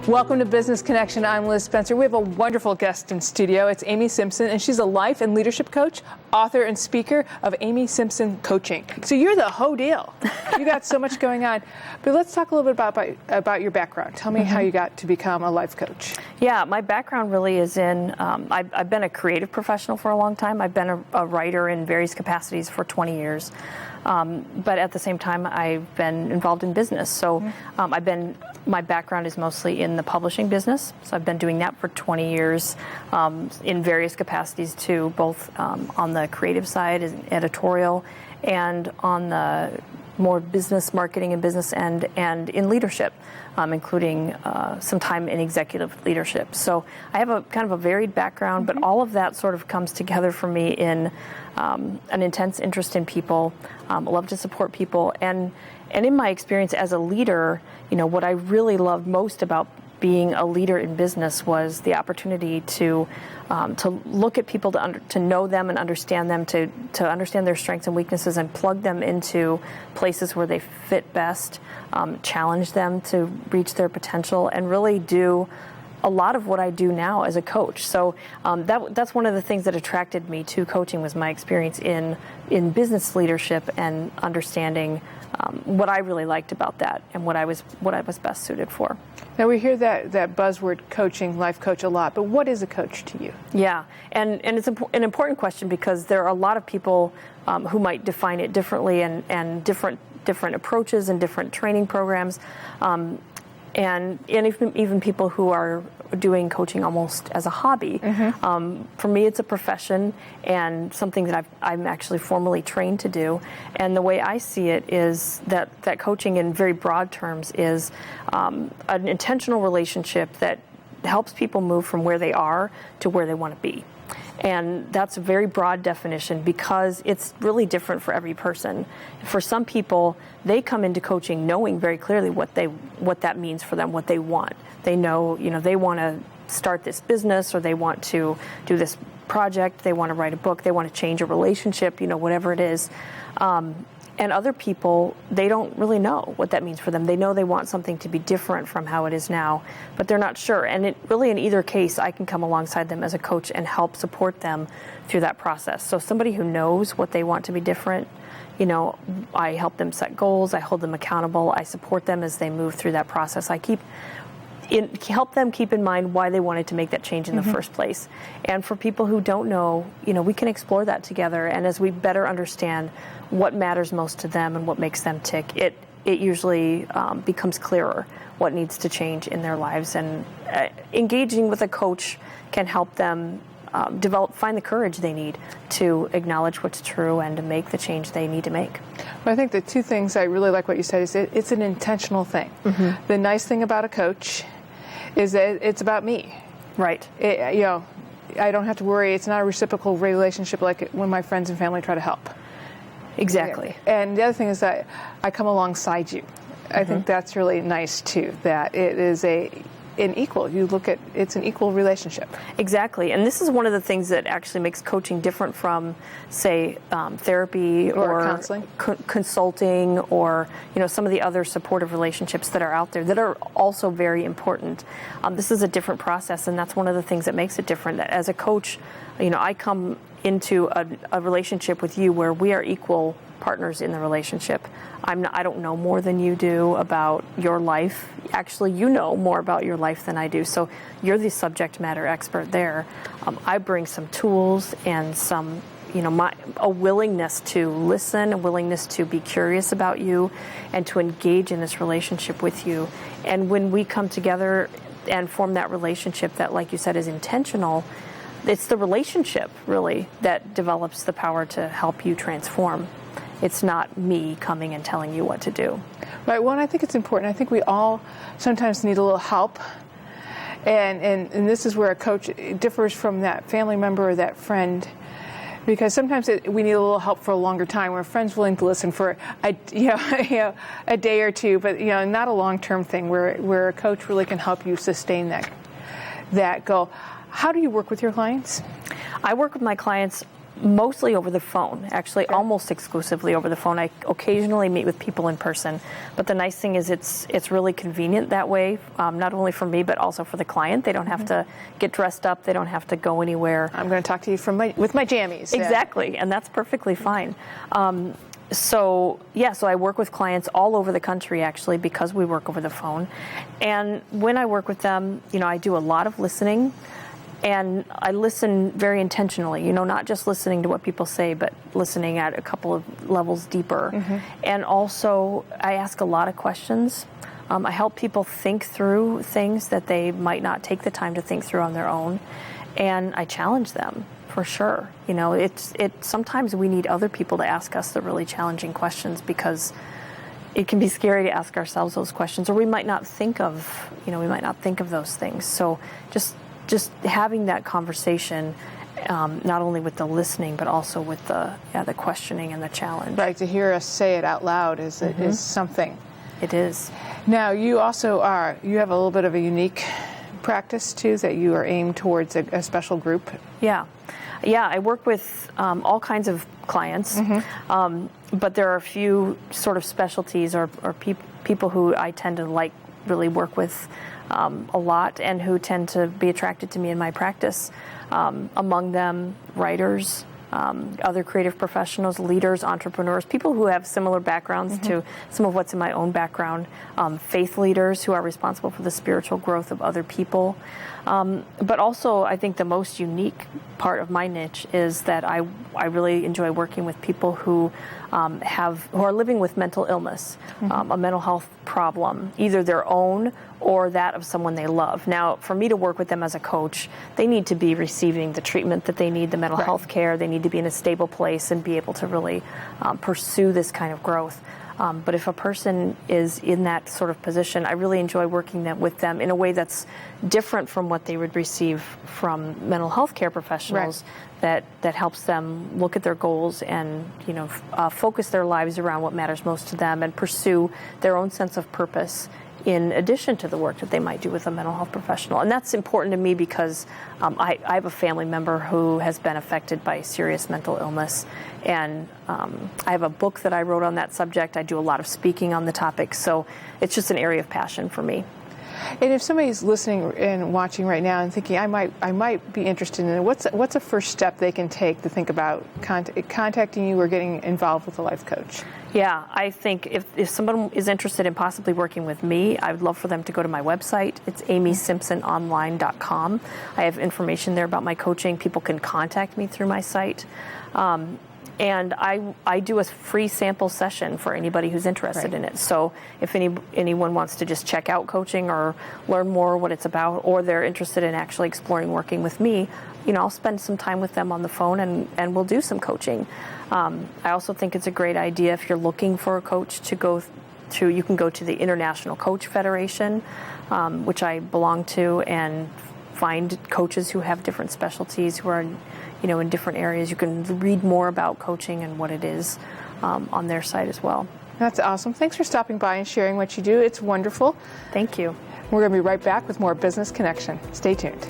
Welcome to Business Connection. I'm Liz Spencer. We have a wonderful guest in studio. It's Amy Simpson, and she's a life and leadership coach, author, and speaker of Amy Simpson Coaching. So you're the whole deal. You got so much going on. But let's talk a little bit about your background. Tell me how you got to become a life coach. Yeah, my background really is in, I've been a creative professional for a long time. I've been a writer in various capacities for 20 years. But at the same time, I've been involved in business. So my background is mostly in the publishing business. So I've been doing that for 20 years in various capacities too, both on the creative side, as editorial, and on the more business marketing and business end, and in leadership, including some time in executive leadership. So I have a kind of a varied background, but all of that sort of comes together for me in an intense interest in people. I love to support people, and in my experience as a leader, you know, what I really loved most about being a leader in business was the opportunity to look at people, to know them and understand them, to understand their strengths and weaknesses and plug them into places where they fit best, challenge them to reach their potential, and really do a lot of what I do now as a coach. So that's one of the things that attracted me to coaching, was my experience in business leadership and understanding what I really liked about that and what I was best suited for. Now we hear that buzzword coaching, life coach, a lot, but what is a coach to you? Yeah, and it's an important question, because there are a lot of people who might define it differently, and different approaches and different training programs. And even people who are doing coaching almost as a hobby. For me, it's a profession and something that I'm actually formally trained to do. And the way I see it is that coaching, in very broad terms, is an intentional relationship that helps people move from where they are to where they want to be. And that's a very broad definition, because it's really different for every person. For some people, they come into coaching knowing very clearly what that means for them, what they want. They know, they want to start this business, or they want to do this project, they want to write a book, they want to change a relationship, whatever it is. And other people, they don't really know what that means for them. They know they want something to be different from how it is now, but they're not sure. And it really, in either case, I can come alongside them as a coach and help support them through that process. So somebody who knows what they want to be different, I help them set goals, I hold them accountable, I support them as they move through that process. I help them keep in mind why they wanted to make that change in the first place. And for people who don't know, we can explore that together. And as we better understand what matters most to them and what makes them tick, it usually becomes clearer what needs to change in their lives. And engaging with a coach can help them find the courage they need to acknowledge what's true and to make the change they need to make. Well, I think the two things I really like what you said is it's an intentional thing. The nice thing about a coach is that it's about me. Right. I don't have to worry. It's not a reciprocal relationship like when my friends and family try to help. Exactly. And the other thing is that I come alongside you. I think that's really nice too, that it is an equal. You look at it's an equal relationship. Exactly, and this is one of the things that actually makes coaching different from, say, therapy or counseling, consulting, or some of the other supportive relationships that are out there that are also very important. This is a different process, and that's one of the things that makes it different. That as a coach, I come into a relationship with you where we are equal partners in the relationship. I don't know more than you do about your life. Actually, you know more about your life than I do, so you're the subject matter expert there. I bring some tools and some, a willingness to listen, a willingness to be curious about you, and to engage in this relationship with you. And when we come together and form that relationship that, like you said, is intentional, it's the relationship, really, that develops the power to help you transform. It's not me coming and telling you what to do. Right. Well, and I think it's important. I think we all sometimes need a little help. And this is where a coach differs from that family member or that friend, because sometimes we need a little help for a longer time, where a friend's willing to listen for a day or two, but not a long-term thing, where a coach really can help you sustain that goal. How do you work with your clients? I work with my clients Mostly over the phone, actually, almost exclusively over the phone. I occasionally meet with people in person, but the nice thing is it's really convenient that way, not only for me, but also for the client. They don't have to get dressed up. They don't have to go anywhere. I'm going to talk to you with my jammies. Exactly, and that's perfectly fine. So I work with clients all over the country, actually, because we work over the phone. And when I work with them, I do a lot of listening. And I listen very intentionally, not just listening to what people say, but listening at a couple of levels deeper. And also, I ask a lot of questions. I help people think through things that they might not take the time to think through on their own. And I challenge them, for sure. Sometimes we need other people to ask us the really challenging questions, because it can be scary to ask ourselves those questions, or we might not think of those things. So just having that conversation, not only with the listening, but also with the questioning and the challenge. Right, to hear us say it out loud is something. It is. Now, you also you have a little bit of a unique practice, too, that you are aimed towards a special group. Yeah, I work with all kinds of clients, but there are a few sort of specialties or people who I tend to really work with a lot, and who tend to be attracted to me in my practice. Among them, writers, other creative professionals, leaders, entrepreneurs, people who have similar backgrounds to some of what's in my own background, faith leaders who are responsible for the spiritual growth of other people. But also, I think the most unique part of my niche is that I really enjoy working with people who are living with mental illness, a mental health problem, either their own or that of someone they love. Now, for me to work with them as a coach, they need to be receiving the treatment that they need, the mental health care. They need to be in a stable place and be able to really pursue this kind of growth. But if a person is in that sort of position, I really enjoy working with them in a way that's different from what they would receive from mental health care professionals, that helps them look at their goals and focus their lives around what matters most to them and pursue their own sense of purpose in addition to the work that they might do with a mental health professional. And that's important to me because I have a family member who has been affected by serious mental illness. And I have a book that I wrote on that subject. I do a lot of speaking on the topic. So it's just an area of passion for me. And if somebody's listening and watching right now and thinking, I might be interested in it, what's a first step they can take to think about contacting you or getting involved with a life coach? Yeah, I think if someone is interested in possibly working with me, I would love for them to go to my website. It's amysimpsononline.com. I have information there about my coaching. People can contact me through my site. And I do a free sample session for anybody who's interested in it. So if anyone wants to just check out coaching or learn more what it's about, or they're interested in actually exploring working with me, I'll spend some time with them on the phone and we'll do some coaching. I also think it's a great idea if you're looking for a coach to go to. You can go to the International Coach Federation, which I belong to, and find coaches who have different specialties, who are in different areas. You can read more about coaching and what it is on their site as well. That's awesome. Thanks for stopping by and sharing what you do. It's wonderful. Thank you. We're going to be right back with more Business Connection. Stay tuned.